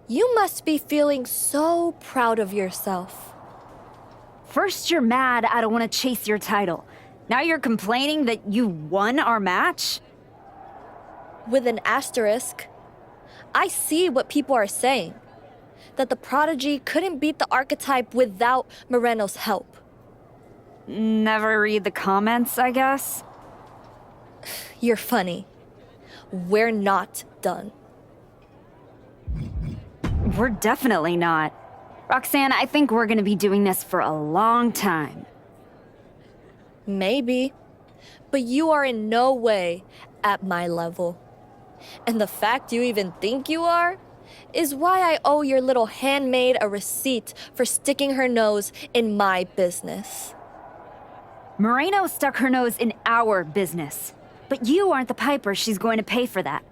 You must be feeling so proud of yourself. First you're mad I don't want to chase your title. Now you're complaining that you won our match? With an asterisk, I see what people are saying. That the Prodigy couldn't beat the Archetype without Moreno's help. Never read the comments, I guess? You're funny. We're not done. We're definitely not. Roxanne, I think we're gonna be doing this for a long time. Maybe. But you are in no way at my level. And the fact you even think you are is why I owe your little handmaid a receipt for sticking her nose in my business. Moreno stuck her nose in our business. But you aren't the piper she's going to pay for that.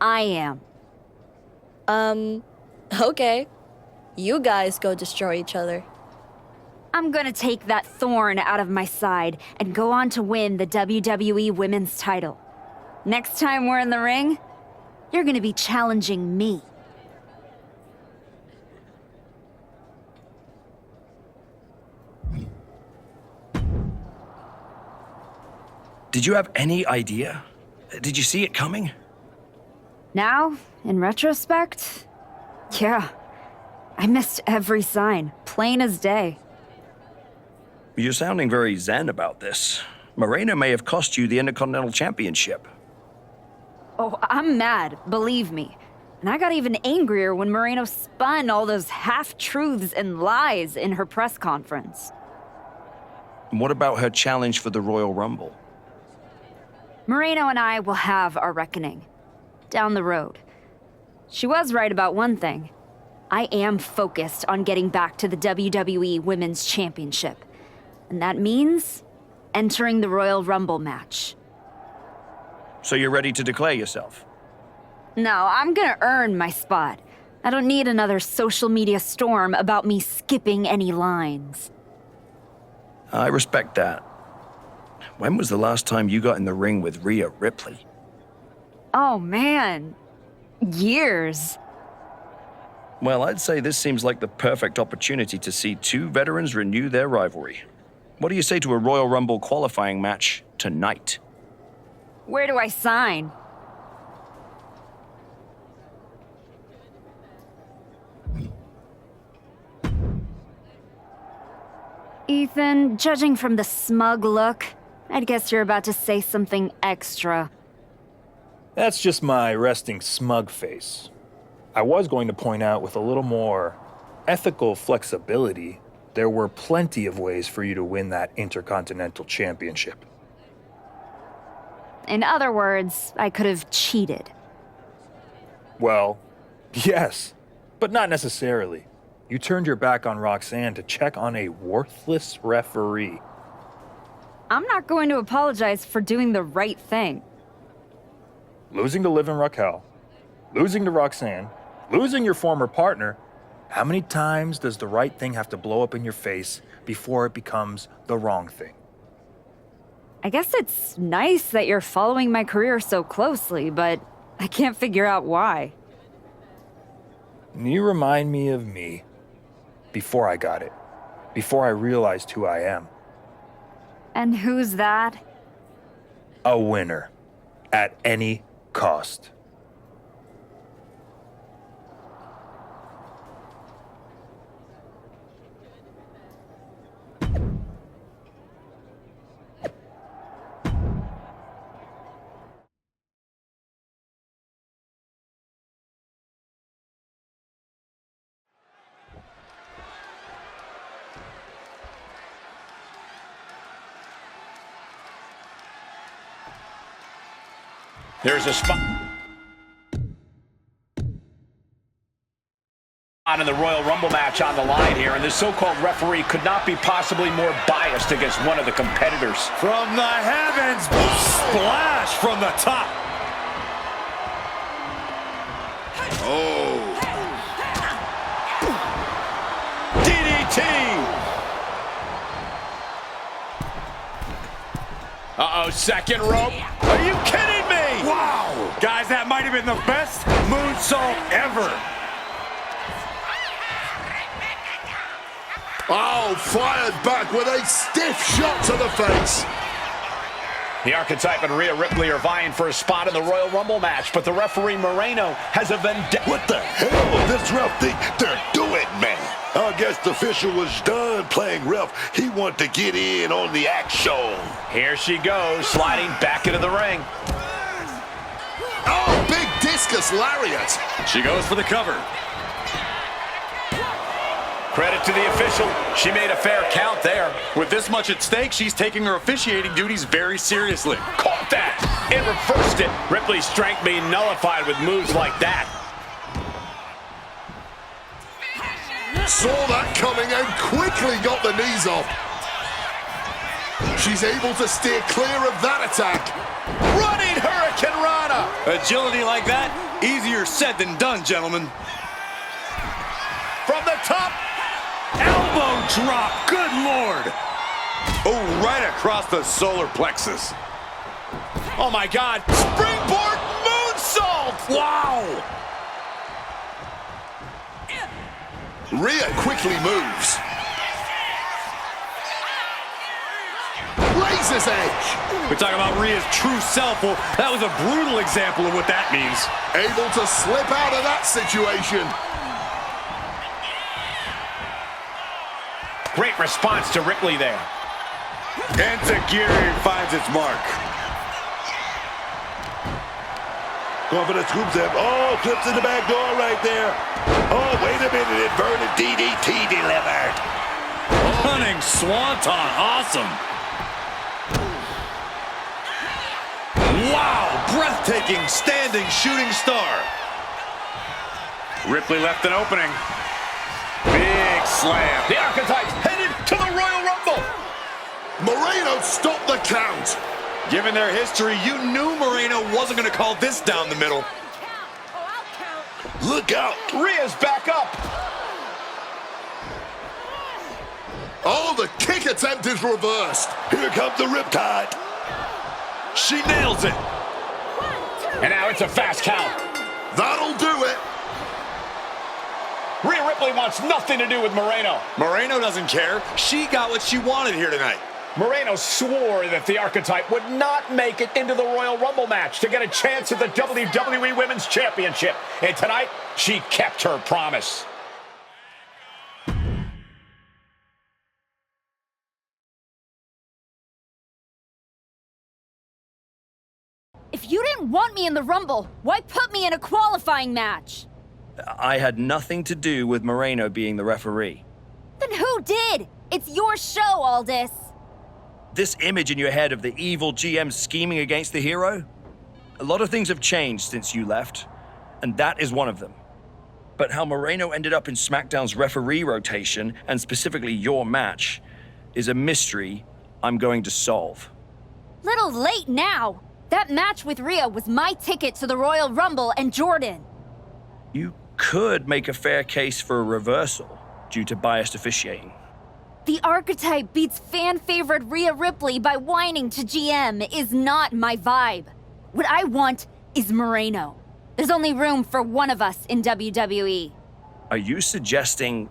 I am. Okay. You guys go destroy each other. I'm gonna take that thorn out of my side and go on to win the WWE Women's title. Next time we're in the ring, you're gonna be challenging me. Did you have any idea? Did you see it coming? Now, in retrospect, yeah. I missed every sign, plain as day. You're sounding very zen about this. Moreno may have cost you the Intercontinental Championship. Oh, I'm mad, believe me. And I got even angrier when Moreno spun all those half-truths and lies in her press conference. And what about her challenge for the Royal Rumble? Moreno and I will have our reckoning. Down the road. She was right about one thing. I am focused on getting back to the WWE Women's Championship. And that means entering the Royal Rumble match. So you're ready to declare yourself? No, I'm gonna earn my spot. I don't need another social media storm about me skipping any lines. I respect that. When was the last time you got in the ring with Rhea Ripley? Oh man, years. Well, I'd say this seems like the perfect opportunity to see two veterans renew their rivalry. What do you say to a Royal Rumble qualifying match tonight? Where do I sign? Ethan, judging from the smug look, I'd guess you're about to say something extra. That's just my resting smug face. I was going to point out with a little more ethical flexibility, there were plenty of ways for you to win that Intercontinental Championship. In other words, I could have cheated. Well, yes, but not necessarily. You turned your back on Roxanne to check on a worthless referee. I'm not going to apologize for doing the right thing. Losing to Liv and Raquel, losing to Roxanne, losing your former partner. How many times does the right thing have to blow up in your face before it becomes the wrong thing? I guess it's nice that you're following my career so closely, but I can't figure out why. You remind me of me. Before I got it. Before I realized who I am. And who's that? A winner. At any cost. There's a spot in the Royal Rumble match on the line here, and this so-called referee could not be possibly more biased against one of the competitors. From the heavens, splash from the top. Oh. DDT. Uh-oh, second rope. Are you kidding me? Wow. Guys, that might have been the best moonsault ever. Oh, fired back with a stiff shot to the face. The Archetype and Rhea Ripley are vying for a spot in the Royal Rumble match, but the referee Moreno has a vendetta. What the hell is this ref think they're doing, man? I guess the official was done playing ref. He wanted to get in on the action. Here she goes, sliding back into the ring. Oh, big discus lariat. She goes for the cover. Credit to the official. She made a fair count there. With this much at stake, she's taking her officiating duties very seriously. Caught that and reversed it. Ripley's strength being nullified with moves like that. Saw that coming and quickly got the knees off. She's able to steer clear of that attack. Running Hurricane Rana. Agility like that, easier said than done, gentlemen. From the top. Elbow drop, good lord. Oh, right across the solar plexus. Oh my God. Springboard moonsault. Wow. Rhea quickly moves. Razor's edge. We talk about Rhea's true self. Well, that was a brutal example of what that means. Able to slip out of that situation. Great response to Ripley there. Enziguri finds its mark. Going for the scoop step. Oh, flips in the back door right there. Oh, wait a minute. Inverted DDT delivered. Running swanton, awesome. Wow, breathtaking standing shooting star. Ripley left an opening. Big slam. The Archetypes headed to the Royal Rumble. Moreno stopped the count. Given their history, you knew Moreno wasn't going to call this down the middle. Look out. Rhea's back up. Oh, the kick attempt is reversed. Here comes the Riptide. She nails it. And now it's a fast count. That'll do it. Rhea Ripley wants nothing to do with Moreno. Moreno doesn't care. She got what she wanted here tonight. Moreno swore that the Archetype would not make it into the Royal Rumble match to get a chance at the WWE Women's Championship. And tonight, she kept her promise. If you didn't want me in the Rumble, why put me in a qualifying match? I had nothing to do with Moreno being the referee. Then who did? It's your show, Aldis. This image in your head of the evil GM scheming against the hero? A lot of things have changed since you left, and that is one of them. But how Moreno ended up in SmackDown's referee rotation, and specifically your match, is a mystery I'm going to solve. Little late now. That match with Rhea was my ticket to the Royal Rumble and Jordan. You could make a fair case for a reversal due to biased officiating. The Archetype beats fan-favorite Rhea Ripley by whining to GM is not my vibe. What I want is Moreno. There's only room for one of us in WWE. Are you suggesting...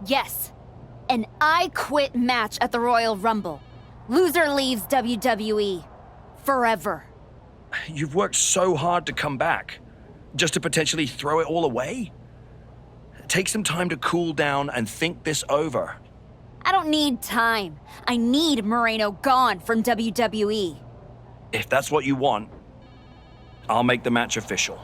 Yes. An I Quit match at the Royal Rumble. Loser leaves WWE. Forever. You've worked so hard to come back, just to potentially throw it all away? Take some time to cool down and think this over. I don't need time. I need Moreno gone from WWE. If that's what you want, I'll make the match official.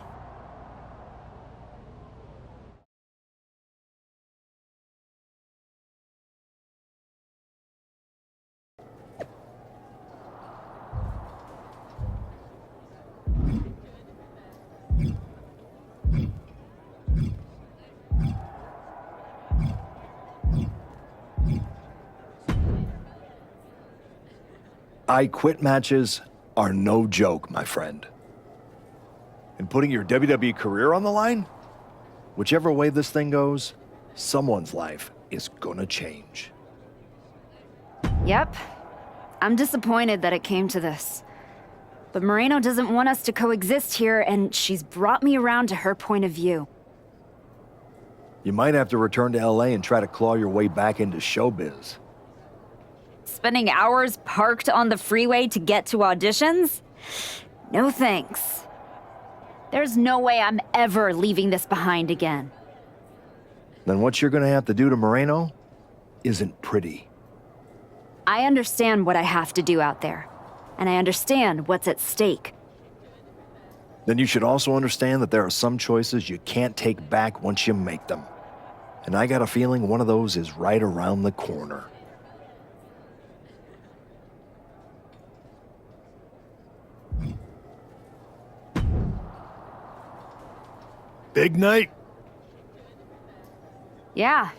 I Quit matches are no joke, my friend. And putting your WWE career on the line? Whichever way this thing goes, someone's life is gonna change. Yep. I'm disappointed that it came to this. But Moreno doesn't want us to coexist here, and she's brought me around to her point of view. You might have to return to LA and try to claw your way back into showbiz. Spending hours parked on the freeway to get to auditions? No thanks. There's no way I'm ever leaving this behind again. Then what you're gonna have to do to Moreno isn't pretty. I understand what I have to do out there, and I understand what's at stake. Then you should also understand that there are some choices you can't take back once you make them. And I got a feeling one of those is right around the corner. Big night? Yeah.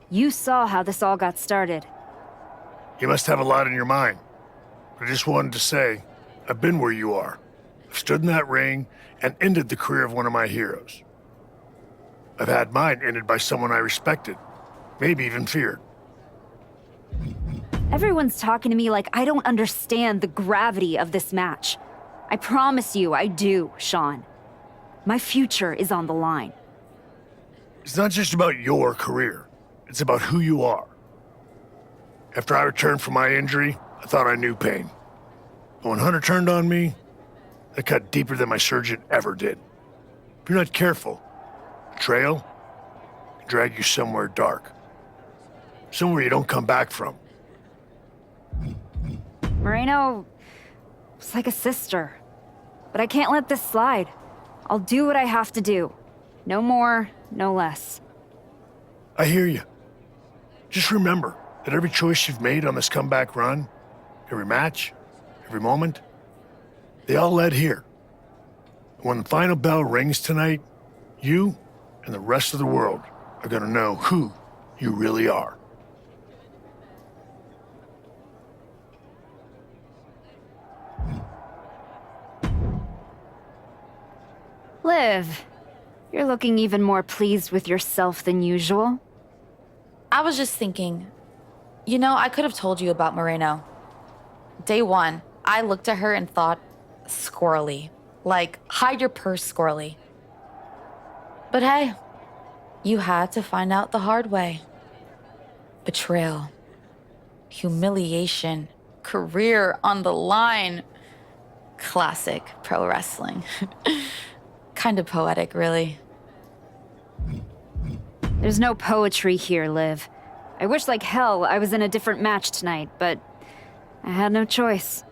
You saw how this all got started. You must have a lot in your mind. I just wanted to say, I've been where you are. I've stood in that ring and ended the career of one of my heroes. I've had mine ended by someone I respected, maybe even feared. Everyone's talking to me like I don't understand the gravity of this match. I promise you I do, Sean. My future is on the line. It's not just about your career. It's about who you are. After I returned from my injury, I thought I knew pain. But when Hunter turned on me, that cut deeper than my surgeon ever did. If you're not careful, betrayal can drag you somewhere dark. Somewhere you don't come back from. Moreno was like a sister. But I can't let this slide. I'll do what I have to do. No more, no less. I hear you. Just remember that every choice you've made on this comeback run, every match, every moment, they all led here. When the final bell rings tonight, you and the rest of the world are gonna know who you really are. Liv, you're looking even more pleased with yourself than usual. I was just thinking, I could have told you about Moreno. Day one, I looked at her and thought, squirrely. Like, hide your purse, squirrely. But hey, you had to find out the hard way. Betrayal, humiliation, career on the line. Classic pro wrestling. Kind of poetic, really. There's no poetry here, Liv. I wish like hell I was in a different match tonight, but I had no choice.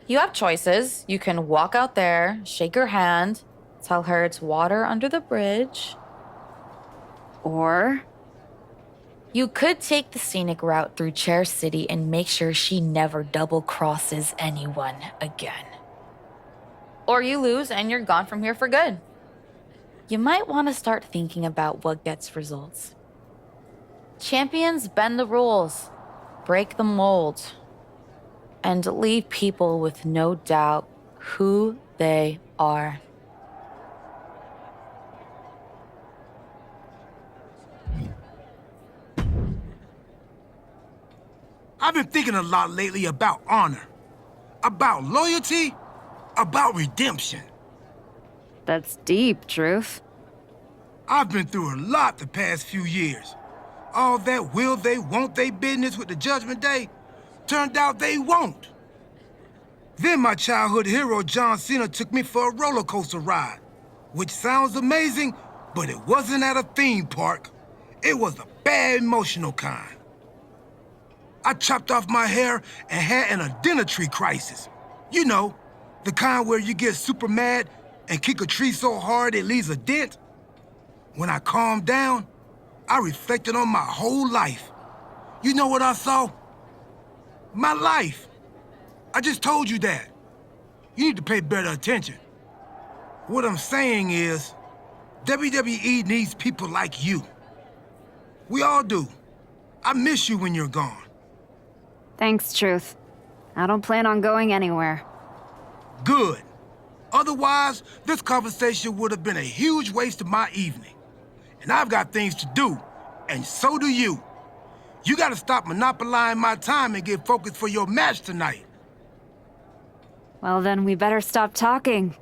You have choices. You can walk out there, shake her hand, tell her it's water under the bridge. Or You could take the scenic route through Chair City and make sure she never double crosses anyone again. Or you lose and you're gone from here for good. You might want to start thinking about what gets results. Champions bend the rules, break the mold, and leave people with no doubt who they are. I've been thinking a lot lately about honor, about loyalty, about redemption. that's deep, Truth. I've been through a lot the past few years. All that will they, won't they business with the Judgment Day turned out they won't. Then my childhood hero John Cena took me for a roller coaster ride, which sounds amazing, but it wasn't at a theme park. It was a bad emotional kind. I chopped off my hair and had an identity crisis. You know, the kind where you get super mad and kick a tree so hard it leaves a dent. When I calmed down, I reflected on my whole life. You know what I saw? My life. I just told you that. You need to pay better attention. What I'm saying is, WWE needs people like you. We all do. I miss you when you're gone. Thanks, Truth. I don't plan on going anywhere. Good. Otherwise, this conversation would have been a huge waste of my evening. And I've got things to do, and so do you. You gotta stop monopolizing my time and get focused for your match tonight. Well, then we better stop talking.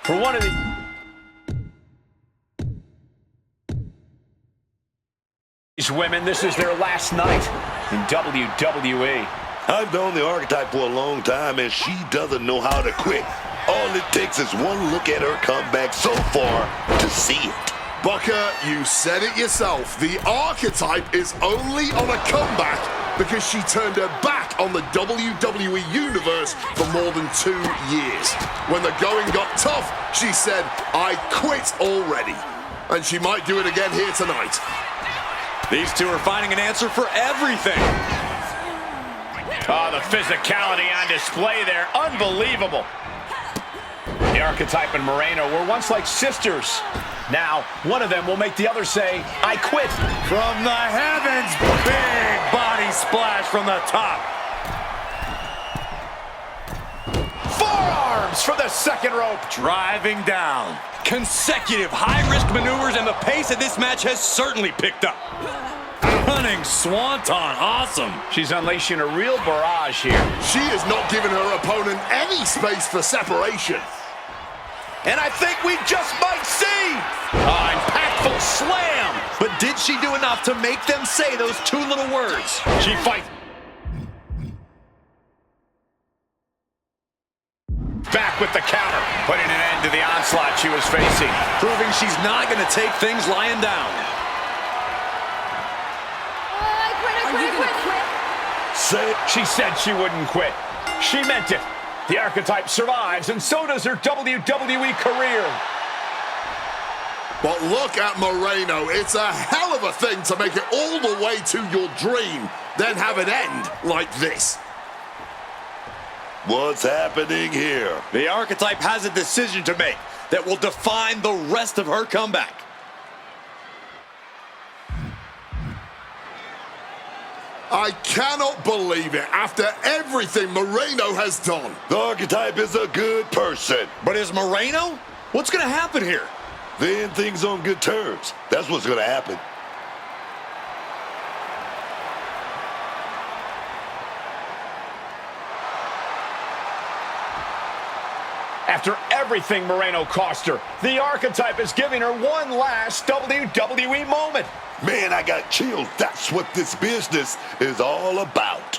For one of these women, this is their last night in WWE. I've known the Archetype for a long time, and she doesn't know how to quit. All it takes is one look at her comeback so far to see it. Booker, you said it yourself. The Archetype is only on a comeback because she turned her back on the WWE Universe for more than 2 years. When the going got tough, she said, I quit already. And she might do it again here tonight. These two are finding an answer for everything. Oh, the physicality on display there. Unbelievable. The Archetype and Moreno were once like sisters. Now, one of them will make the other say, I quit. From the heavens, big body splash from the top. Forearms for the second rope. Driving down. Consecutive high-risk maneuvers, and the pace of this match has certainly picked up. Running swanton, awesome. She's unleashing a real barrage here. She is not giving her opponent any space for separation. And I think we just might see Impactful slam. But did she do enough to make them say those two little words? She fights back with the counter, putting an end to the onslaught she was facing. Proving she's not going to take things lying down. She said she wouldn't quit. She meant it. The Archetype survives, and so does her WWE career. But look at Moreno. It's a hell of a thing to make it all the way to your dream, then have it end like this. What's happening here? The Archetype has a decision to make that will define the rest of her comeback. I cannot believe it after everything Moreno has done. The Archetype is a good person. But is Moreno? What's going to happen here? They end things on good terms. That's what's going to happen. After everything Moreno cost her, the Archetype is giving her one last WWE moment. Man, I got chills. That's what this business is all about.